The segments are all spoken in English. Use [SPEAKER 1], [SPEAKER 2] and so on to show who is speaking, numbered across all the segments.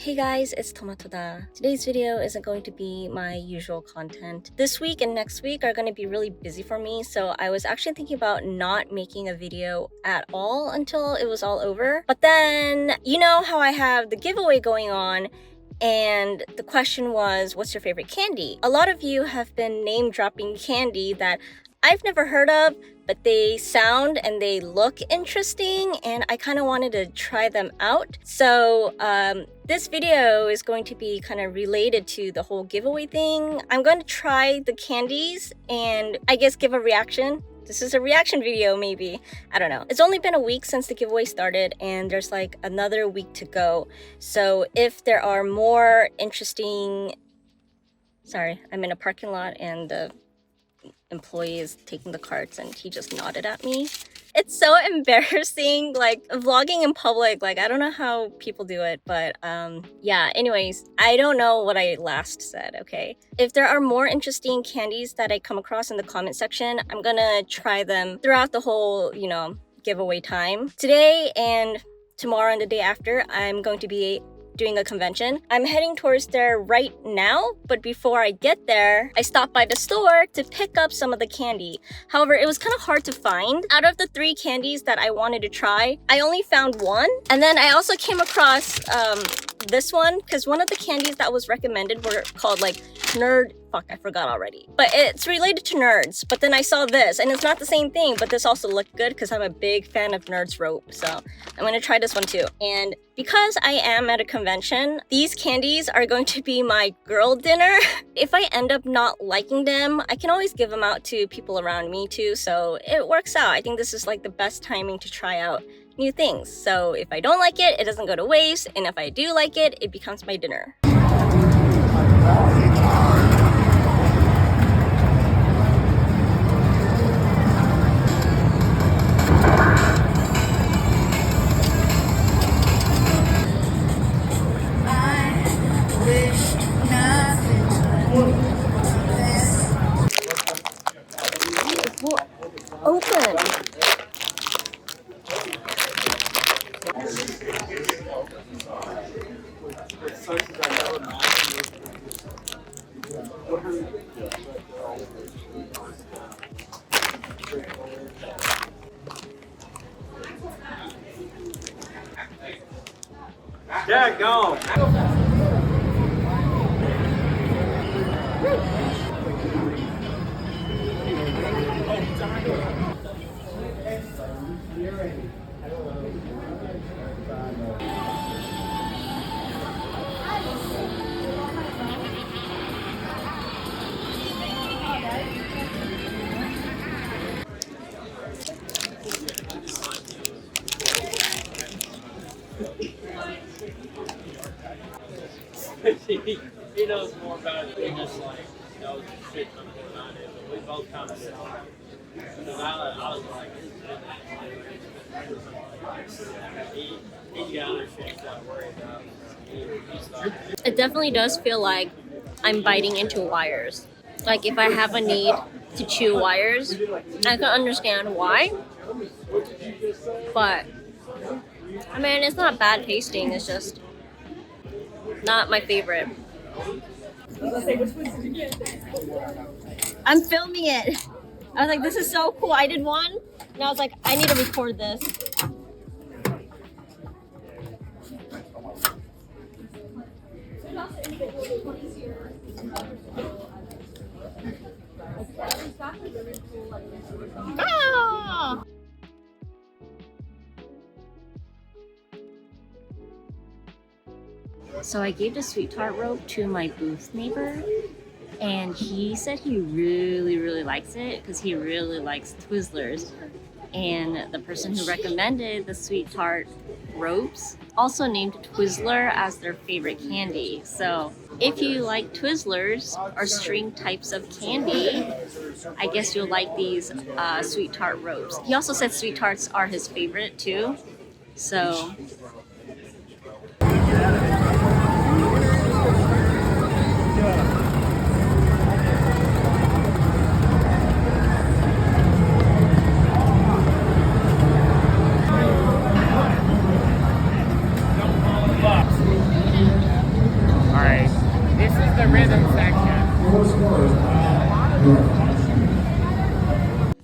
[SPEAKER 1] Hey guys, it's Tomatoda. Today's video isn't going to be my usual content. This week and next week are going to be really busy for me, so I was actually thinking about not making a video at all until it was all over. But then, you know how I have the giveaway going on, and the question was, what's your favorite candy? A lot of you have been name dropping candy that I've never heard of, but they sound and they look interesting, and I kind of wanted to try them out. So this video is going to be kind of related to the whole giveaway thing. I'm going to try the candies and I guess give a reaction. This is a reaction video, maybe. I don't know. It's only been a week since the giveaway started, and there's like another week to go. So if there are more interesting... Sorry, I'm in a parking lot and the employee is taking the carts and he just nodded at me. It's so embarrassing, like vlogging in public. Like, I don't know how people do it, but yeah, anyways, I don't know what I last said, okay? If there are more interesting candies that I come across in the comment section, I'm gonna try them throughout the whole, you know, giveaway time. Today and tomorrow and the day after, I'm going to be doing a convention. I'm heading towards there right now, but before I get there, I stopped by the store to pick up some of the candy. However, it was kind of hard to find. Out of the 3 candies that I wanted to try, I only found one. And then I also came across this one, because one of the candies that was recommended were called like nerd... Fuck, I forgot already. But it's related to nerds. But then I saw this, and it's not the same thing, but this also looked good because I'm a big fan of Nerds Rope. So I'm gonna try this one too. And because I am at a convention, these candies are going to be my girl dinner. If I end up not liking them, I can always give them out to people around me too. So it works out. I think this is like the best timing to try out new things. So if I don't like it, it doesn't go to waste. And if I do like it, it becomes my dinner. Open.
[SPEAKER 2] Yeah, go. He knows more about it. He just like knows the shit coming around it. But we both kind of said because I was like, he got other shit to worry about.
[SPEAKER 1] It definitely does feel like I'm biting into wires. Like if I have a need to chew wires, I can understand why. But I mean, it's not bad tasting. It's just not my favorite. I'm filming it. I was like, this is so cool. I did one, and I was like, I need to record this. Ah! So I gave the sweet tart rope to my booth neighbor, and he said he really likes it because he really likes Twizzlers. And the person who recommended the sweet tart ropes also named Twizzler as their favorite candy. So if you like Twizzlers or string types of candy, I guess you'll like these sweet tart ropes. He also said sweet tarts are his favorite too. So
[SPEAKER 2] random section.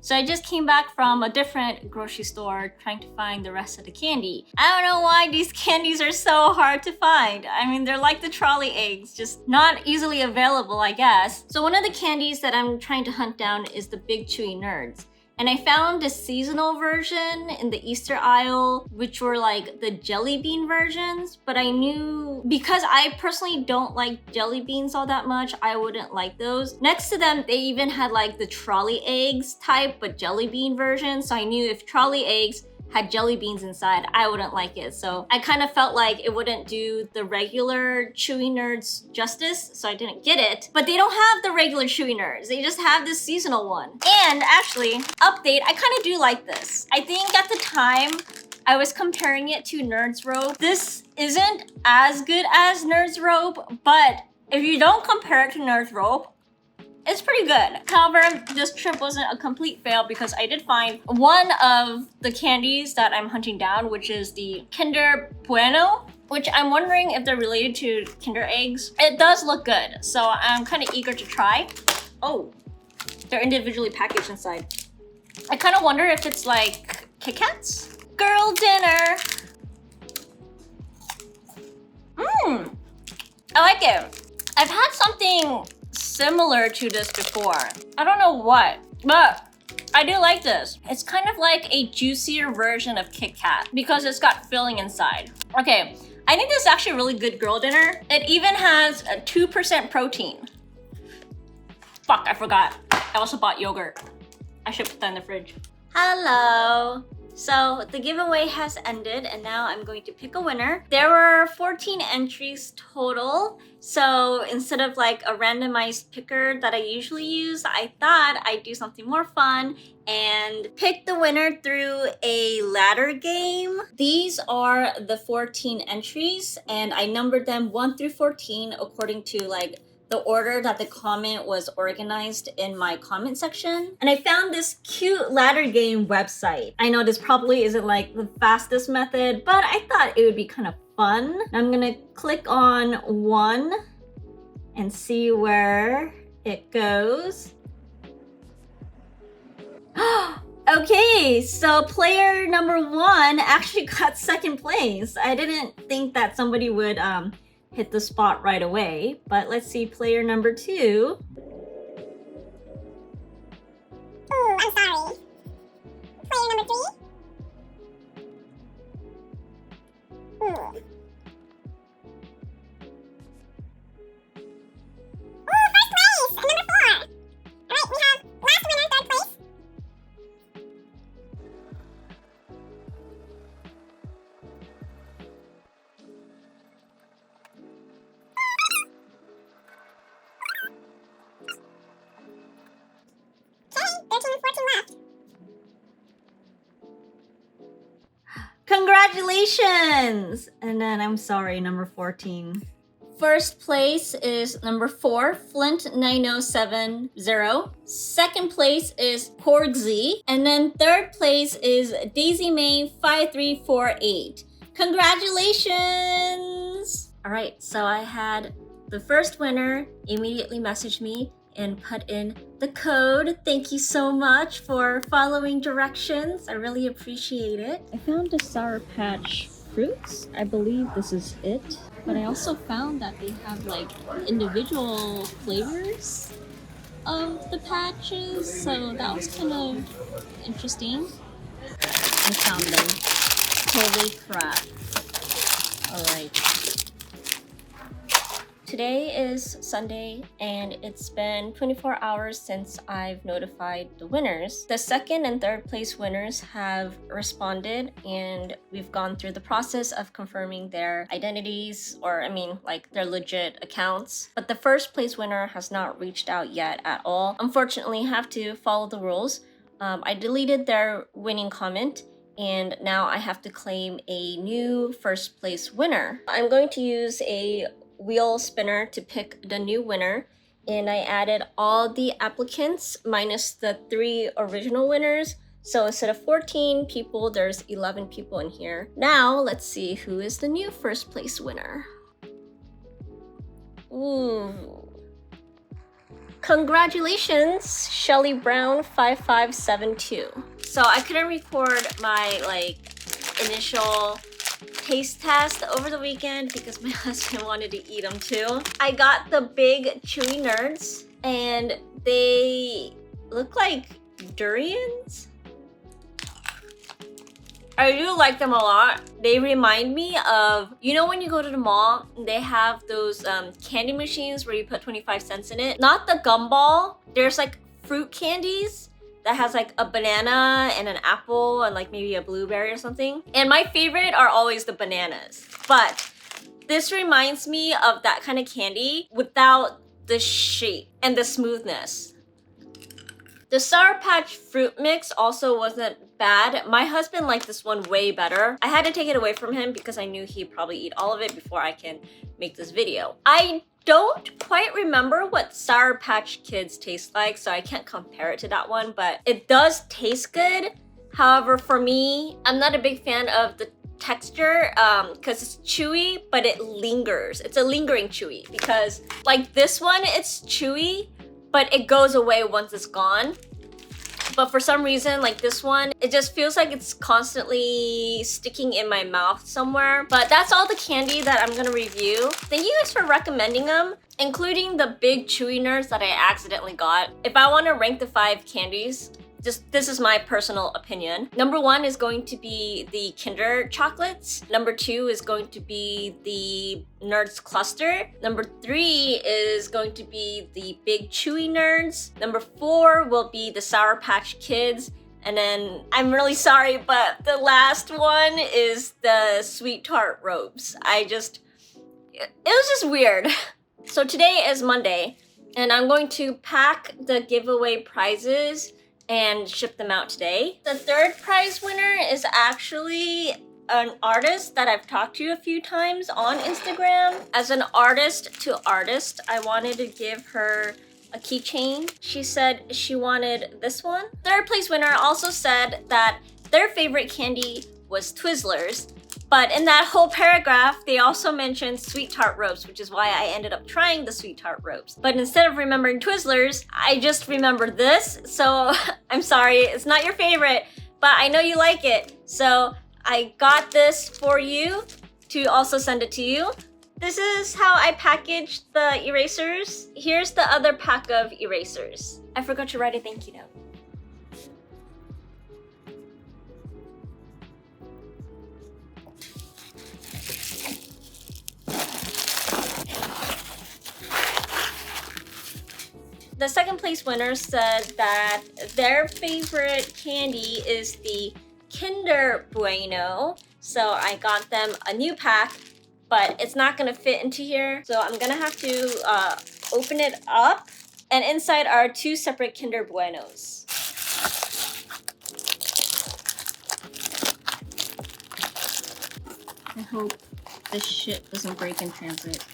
[SPEAKER 1] So I just came back from a different grocery store trying to find the rest of the candy. I don't know why these candies are so hard to find. I mean, they're like the trolley eggs, just not easily available, I guess. So one of the candies that I'm trying to hunt down is the Big Chewy Nerds. And I found a seasonal version in the Easter aisle, which were like the jelly bean versions. But I knew, because I personally don't like jelly beans all that much, I wouldn't like those. Next to them, they even had like the trolley eggs type, but jelly bean version. So I knew if trolley eggs had jelly beans inside, I wouldn't like it. So I kind of felt like it wouldn't do the regular Chewy Nerds justice, so I didn't get it. But they don't have the regular Chewy Nerds. They just have this seasonal one. And actually, update, I kind of do like this. I think at the time, I was comparing it to Nerds Rope. This isn't as good as Nerds Rope, but if you don't compare it to Nerds Rope, it's pretty good. However, this trip wasn't a complete fail because I did find one of the candies that I'm hunting down, which is the Kinder Bueno, which I'm wondering if they're related to Kinder eggs. It does look good, so I'm kind of eager to try. Oh, they're individually packaged inside. I kind of wonder if it's like Kit Kats? Girl dinner. I like it. I've had something similar to this before. I don't know what, but I do like this. It's kind of like a juicier version of Kit Kat because it's got filling inside. Okay, I think this is actually a really good girl dinner. It even has a 2% protein. Fuck, I forgot. I also bought yogurt. I should put that in the fridge. Hello. So the giveaway has ended and now I'm going to pick a winner. There were 14 entries total. So instead of like a randomized picker that I usually use, I thought I'd do something more fun and pick the winner through a ladder game. These are the 14 entries and I numbered them 1 through 14 according to like the order that the comment was organized in my comment section. And I found this cute ladder game website. I know this probably isn't like the fastest method, but I thought it would be kind of fun. I'm gonna click on 1 and see where it goes. Okay, so player number 1 actually got second place. I didn't think that somebody would hit the spot right away, but let's see player number 2.
[SPEAKER 3] Ooh, I'm sorry. Player number 3? Ooh. Ooh, first place! And number 4! Alright, we have last winner, third place. Okay, 13 and 14 left.
[SPEAKER 1] Congratulations! And then I'm sorry, number 14. First place is number 4, Flint9070. Second place is Porgsy. And then third place is Daisy May 5348. Congratulations! All right, so I had the first winner immediately message me and put in the code. Thank you so much for following directions. I really appreciate it. I found the Sour Patch Fruits. I believe this is it. But I also found that they have like individual flavors of the patches, so that was kind of interesting. I found them. Holy crap. Alright. Today is Sunday and it's been 24 hours since I've notified the winners. The second and third place winners have responded and we've gone through the process of confirming their identities, or I mean like their legit accounts. But the first place winner has not reached out yet at all. Unfortunately, have to follow the rules. I deleted their winning comment and now I have to claim a new first place winner. I'm going to use a wheel spinner to pick the new winner, and I added all the applicants minus the 3 original winners. So instead of 14 people, there's 11 people in here. Now let's see who is the new first place winner. Ooh, Congratulations, Shelly Brown 5572. So I couldn't record my initial taste test over the weekend because my husband wanted to eat them too. I got the big chewy nerds and they look like durians. I do like them a lot. They remind me of, you know, when you go to the mall, they have those candy machines where you put 25 cents in it. Not the gumball. There's like fruit candies that has like a banana and an apple and like maybe a blueberry or something. And my favorite are always the bananas. But this reminds me of that kind of candy without the shape and the smoothness. The Sour Patch fruit mix also wasn't bad. My husband liked this one way better. I had to take it away from him because I knew he'd probably eat all of it before I can make this video. I don't quite remember what Sour Patch Kids taste like, so I can't compare it to that one, but it does taste good. However, for me, I'm not a big fan of the texture because it's chewy, but it lingers. It's a lingering chewy because like this one, it's chewy, but it goes away once it's gone. But for some reason, like this one, it just feels like it's constantly sticking in my mouth somewhere. But that's all the candy that I'm gonna review. Thank you guys for recommending them, including the big chewy nerds that I accidentally got. If I wanna rank the 5 candies, this is my personal opinion. Number 1 is going to be the Kinder chocolates. Number 2 is going to be the Nerds cluster. Number 3 is going to be the big chewy nerds. Number 4 will be the Sour Patch Kids. And then I'm really sorry, but the last one is the Sweet Tart robes. It was just weird. So today is Monday, and I'm going to pack the giveaway prizes and ship them out today. The third prize winner is actually an artist that I've talked to a few times on Instagram. As an artist to artist, I wanted to give her a keychain. She said she wanted this one. Third place winner also said that their favorite candy was Twizzlers, but in that whole paragraph, they also mentioned Sweet Tart ropes, which is why I ended up trying the Sweet Tart ropes. But instead of remembering Twizzlers, I just remembered this. So I'm sorry, it's not your favorite, but I know you like it. So I got this for you to also send it to you. This is how I packaged the erasers. Here's the other pack of erasers. I forgot to write a thank you note. The second place winner said that their favorite candy is the Kinder Bueno. So I got them a new pack, but it's not gonna fit into here. So I'm gonna have to open it up. And inside are 2 separate Kinder Buenos. I hope this shit doesn't break in transit.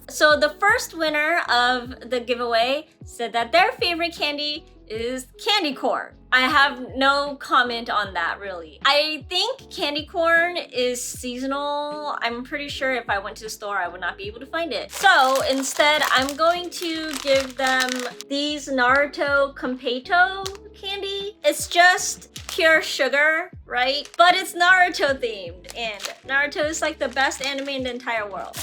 [SPEAKER 1] So the first winner of the giveaway said that their favorite candy is candy corn. I have no comment on that, really. I think candy corn is seasonal. I'm pretty sure if I went to the store, I would not be able to find it. So instead, I'm going to give them these Naruto Completo candy. It's just pure sugar, right? But it's Naruto themed, and Naruto is like the best anime in the entire world.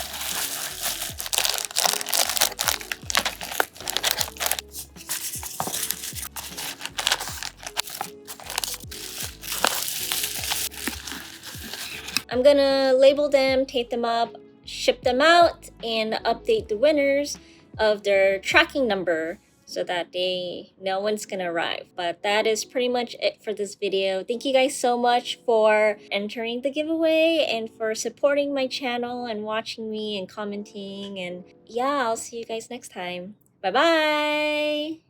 [SPEAKER 1] I'm gonna label them, tape them up, ship them out, and update the winners of their tracking number so that they know when it's gonna arrive. But that is pretty much it for this video. Thank you guys so much for entering the giveaway and for supporting my channel and watching me and commenting. And yeah, I'll see you guys next time. Bye-bye!